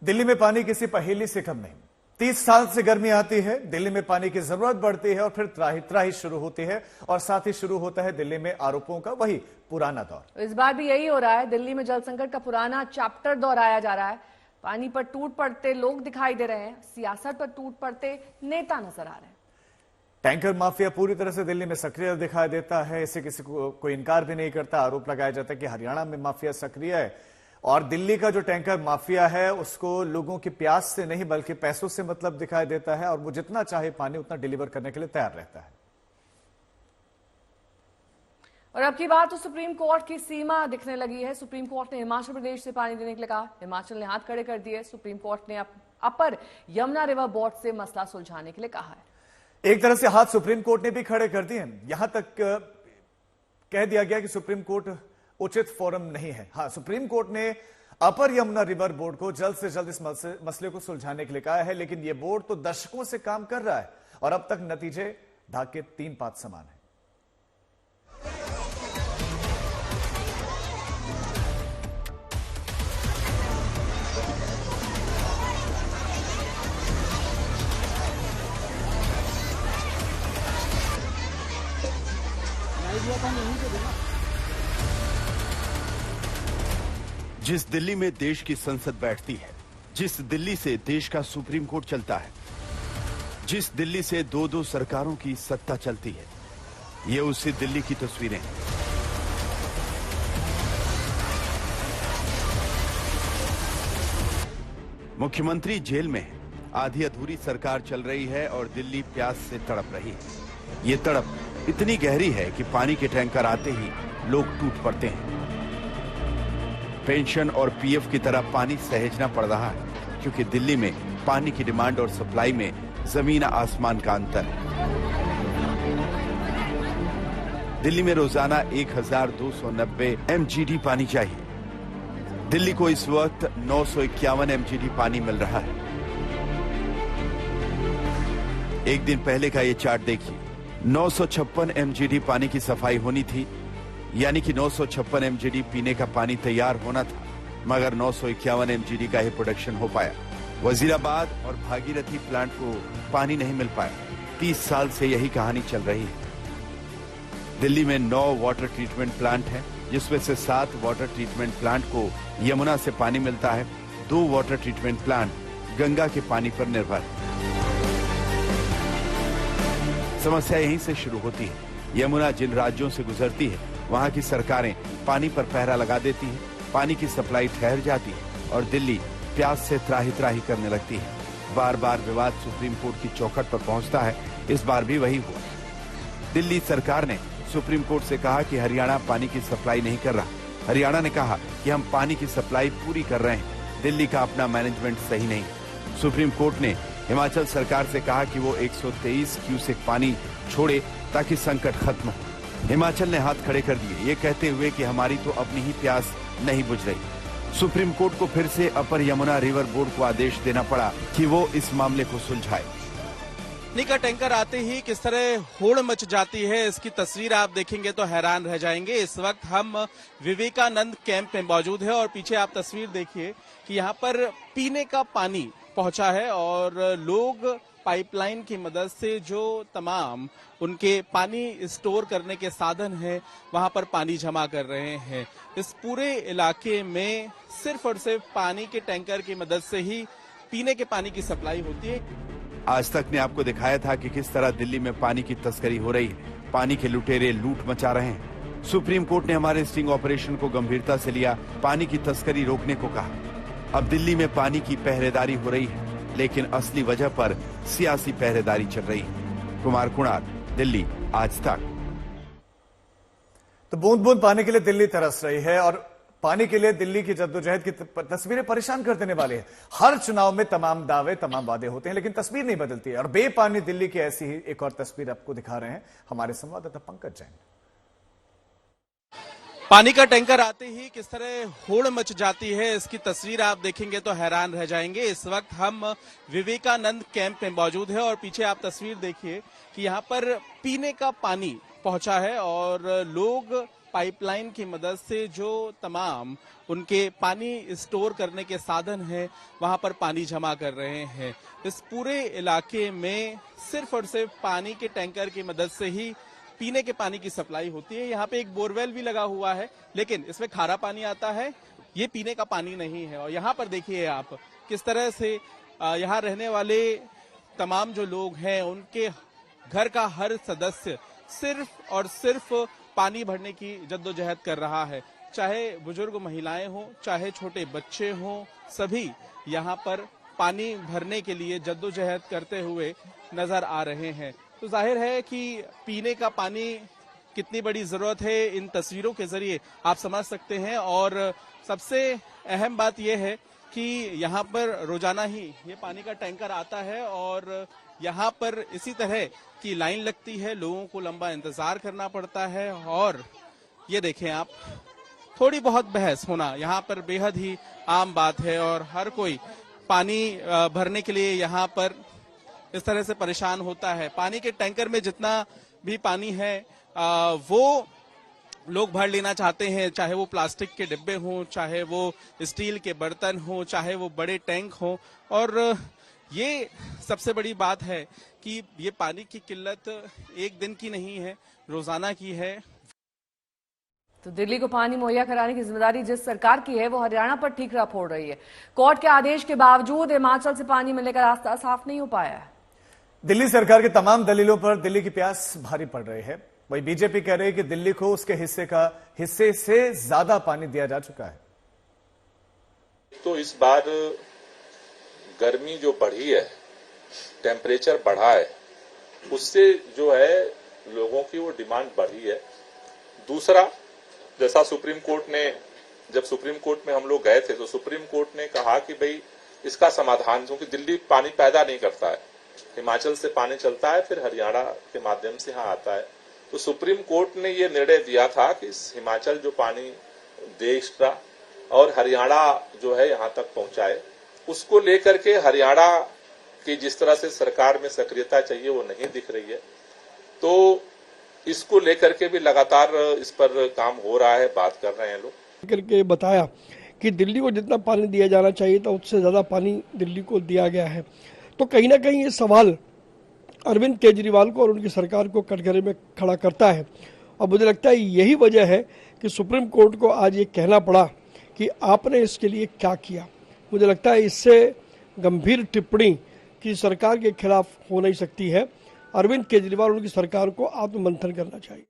दिल्ली में पानी किसी पहेली से कम नहीं। 30 साल से गर्मी आती है, दिल्ली में पानी की जरूरत बढ़ती है और फिर त्राही शुरू होती है और साथ ही शुरू होता है दिल्ली में आरोपों का वही पुराना दौर। इस बार भी यही हो रहा है। दिल्ली में जल संकट का पुराना चैप्टर दोहराया जा रहा है। पानी पर टूट पड़ते लोग दिखाई दे रहे हैं, सियासत पर टूट पड़ते नेता नजर आ रहे हैं। टैंकर माफिया पूरी तरह से दिल्ली में सक्रिय दिखाई देता है, इसे किसी को कोई इनकार भी नहीं करता। आरोप लगाया जाता है कि हरियाणा में माफिया सक्रिय है और दिल्ली का जो टैंकर माफिया है उसको लोगों की प्यास से नहीं बल्कि पैसों से मतलब दिखाई देता है और वो जितना चाहे पानी उतना डिलीवर करने के लिए तैयार रहता है। और अब की बात तो सुप्रीम कोर्ट की सीमा दिखने लगी है। सुप्रीम कोर्ट ने हिमाचल प्रदेश से पानी देने के लिए कहा। हिमाचल ने हाथ खड़े कर दिए। सुप्रीम कोर्ट ने अपर यमुना रिवर बोर्ड से मसला सुलझाने के लिए कहा है। एक तरह से हाथ सुप्रीम कोर्ट ने भी खड़े कर दिए। यहां तक कह दिया गया कि सुप्रीम कोर्ट उचित फोरम नहीं है। हां, सुप्रीम कोर्ट ने अपर यमुना रिवर बोर्ड को जल्द से जल्द इस मसले को सुलझाने के लिए कहा है, लेकिन यह बोर्ड तो दशकों से काम कर रहा है और अब तक नतीजे ढाक के 3 पात समान है। जिस दिल्ली में देश की संसद बैठती है, जिस दिल्ली से देश का सुप्रीम कोर्ट चलता है, जिस दिल्ली से 2-2 सरकारों की सत्ता चलती है, ये उसी दिल्ली की तस्वीरें हैं। मुख्यमंत्री जेल में है, आधी अधूरी सरकार चल रही है और दिल्ली प्यास से तड़प रही है। ये तड़प इतनी गहरी है कि पानी के टैंकर आते ही लोग टूट पड़ते हैं। पेंशन और पीएफ की तरह पानी सहेजना पड़ रहा है क्योंकि दिल्ली में पानी की डिमांड और सप्लाई में जमीन आसमान का अंतर है। दिल्ली में रोजाना 1290 एमजीडी पानी चाहिए। दिल्ली को इस वक्त 951 एमजीडी पानी मिल रहा है। एक दिन पहले का ये चार्ट देखिए, 956 एमजीडी पानी की सफाई होनी थी, यानी कि 956 एमजीडी पीने का पानी तैयार होना था, मगर 951 एमजीडी का ही प्रोडक्शन हो पाया। वजीराबाद और भागीरथी प्लांट को पानी नहीं मिल पाया। 30 साल से यही कहानी चल रही है। दिल्ली में 9 वाटर ट्रीटमेंट प्लांट हैं, जिसमें से 7 वाटर ट्रीटमेंट प्लांट को यमुना से पानी मिलता है। 2 वाटर ट्रीटमेंट प्लांट गंगा के पानी पर निर्भर है। समस्या यहीं से शुरू होती है। यमुना जिन राज्यों से गुजरती है, वहां की सरकारें पानी पर पहरा लगा देती हैं, पानी की सप्लाई ठहर जाती है और दिल्ली प्यास से त्राही करने लगती है। बार बार विवाद सुप्रीम कोर्ट की चौखट पर पहुंचता है। इस बार भी वही हुआ। दिल्ली सरकार ने सुप्रीम कोर्ट से कहा कि हरियाणा पानी की सप्लाई नहीं कर रहा। हरियाणा ने कहा कि हम पानी की सप्लाई पूरी कर रहे हैं, दिल्ली का अपना मैनेजमेंट सही नहीं। सुप्रीम कोर्ट ने हिमाचल सरकार से कहा कि वो 123 क्यूसेक पानी छोड़े ताकि संकट खत्म हो। हिमाचल ने हाथ खड़े कर दिए, ये कहते हुए कि हमारी तो अपनी ही प्यास नहीं बुझ रही। सुप्रीम कोर्ट को फिर से अपर यमुना रिवर बोर्ड को आदेश देना पड़ा कि वो इस मामले को सुलझाए। पानी का टैंकर आते ही किस तरह होड़ मच जाती है, इसकी तस्वीर आप देखेंगे तो हैरान रह जाएंगे। इस वक्त हम विवेकानंद कैंप में मौजूद है और पीछे आप तस्वीर देखिए कि यहाँ पर पीने का पानी पहुंचा है और लोग पाइपलाइन की मदद से जो तमाम उनके पानी स्टोर करने के साधन हैं, वहां पर पानी जमा कर रहे हैं। इस पूरे इलाके में सिर्फ और सिर्फ पानी के टैंकर की मदद से ही पीने के पानी की सप्लाई होती है। आज तक ने आपको दिखाया था कि किस तरह दिल्ली में पानी की तस्करी हो रही है। पानी के लुटेरे लूट मचा रहे हैं। सुप्रीम कोर्ट ने हमारे स्टिंग ऑपरेशन को गंभीरता से लिया, पानी की तस्करी रोकने को कहा। अब दिल्ली में पानी की पहरेदारी हो रही है, लेकिन असली वजह पर सियासी पहरेदारी चल रही है। कुमार कुणाल, दिल्ली, आज तक। तो बूंद बूंद पानी के लिए दिल्ली तरस रही है और पानी के लिए दिल्ली की जद्दोजहद की तस्वीरें परेशान कर देने वाली है। हर चुनाव में तमाम दावे, तमाम वादे होते हैं, लेकिन तस्वीर नहीं बदलती है। और बेपानी दिल्ली की ऐसी ही एक और तस्वीर आपको दिखा रहे हैं हमारे संवाददाता पंकज जैन। पानी का टैंकर आते ही किस तरह होड़ मच जाती है, इसकी तस्वीर आप देखेंगे तो हैरान रह जाएंगे। इस वक्त हम विवेकानंद कैंप में मौजूद है और पीछे आप तस्वीर देखिए कि यहाँ पर पीने का पानी पहुंचा है और लोग पाइपलाइन की मदद से जो तमाम उनके पानी स्टोर करने के साधन हैं वहां पर पानी जमा कर रहे हैं। इस पूरे इलाके में सिर्फ और सिर्फ पानी के टैंकर की मदद से ही पीने के पानी की सप्लाई होती है। यहाँ पे एक बोरवेल भी लगा हुआ है, लेकिन इसमें खारा पानी आता है, ये पीने का पानी नहीं है। और यहाँ पर देखिए आप किस तरह से यहाँ रहने वाले तमाम जो लोग हैं उनके घर का हर सदस्य सिर्फ और सिर्फ पानी भरने की जद्दोजहद कर रहा है। चाहे बुजुर्ग महिलाएं हों, चाहे छोटे बच्चे हों, सभी यहाँ पर पानी भरने के लिए जद्दोजहद करते हुए नजर आ रहे हैं। तो जाहिर है कि पीने का पानी कितनी बड़ी जरूरत है इन तस्वीरों के जरिए आप समझ सकते हैं। और सबसे अहम बात यह है कि यहाँ पर रोजाना ही ये पानी का टैंकर आता है और यहाँ पर इसी तरह की लाइन लगती है, लोगों को लंबा इंतजार करना पड़ता है। और ये देखें आप, थोड़ी बहुत बहस होना यहाँ पर बेहद ही आम बात है और हर कोई पानी भरने के लिए यहाँ पर इस तरह से परेशान होता है। पानी के टैंकर में जितना भी पानी है वो लोग भर लेना चाहते हैं, चाहे वो प्लास्टिक के डिब्बे हों, चाहे वो स्टील के बर्तन हों, चाहे वो बड़े टैंक हों। और ये सबसे बड़ी बात है कि ये पानी की किल्लत एक दिन की नहीं है, रोजाना की है। तो दिल्ली को पानी मुहैया कराने की जिम्मेदारी जिस सरकार की है वो हरियाणा पर ठीकरा फोड़ रही है। कोर्ट के आदेश के बावजूद हिमाचल से पानी मिलने का रास्ता साफ नहीं हो पाया है। दिल्ली सरकार के तमाम दलीलों पर दिल्ली की प्यास भारी पड़ रही है। वही बीजेपी कह रही है कि दिल्ली को उसके हिस्से से ज्यादा पानी दिया जा चुका है। तो इस बार गर्मी जो बढ़ी है, टेम्परेचर बढ़ा है, उससे जो है लोगों की वो डिमांड बढ़ी है। दूसरा, जैसा सुप्रीम कोर्ट ने, जब सुप्रीम कोर्ट में हम लोग गए थे तो सुप्रीम कोर्ट ने कहा कि भाई इसका समाधान, क्योंकि दिल्ली पानी पैदा नहीं करता है, हिमाचल से पानी चलता है फिर हरियाणा के माध्यम से यहाँ आता है। तो सुप्रीम कोर्ट ने ये निर्णय दिया था कि हिमाचल जो पानी दे एक्स्ट्रा और हरियाणा जो है यहाँ तक पहुंचाए, उसको लेकर के हरियाणा की जिस तरह से सरकार में सक्रियता चाहिए वो नहीं दिख रही है। तो इसको लेकर के भी लगातार इस पर काम हो रहा है, बात कर रहे हैं लोग। करके बताया कि दिल्ली को जितना पानी दिया जाना चाहिए था उससे ज्यादा पानी दिल्ली को दिया गया है। तो कहीं ना कहीं ये सवाल अरविंद केजरीवाल को और उनकी सरकार को कटघरे में खड़ा करता है। और मुझे लगता है यही वजह है कि सुप्रीम कोर्ट को आज ये कहना पड़ा कि आपने इसके लिए क्या किया। मुझे लगता है इससे गंभीर टिप्पणी की सरकार के खिलाफ हो नहीं सकती है। अरविंद केजरीवाल और उनकी सरकार को आत्ममंथन करना चाहिए।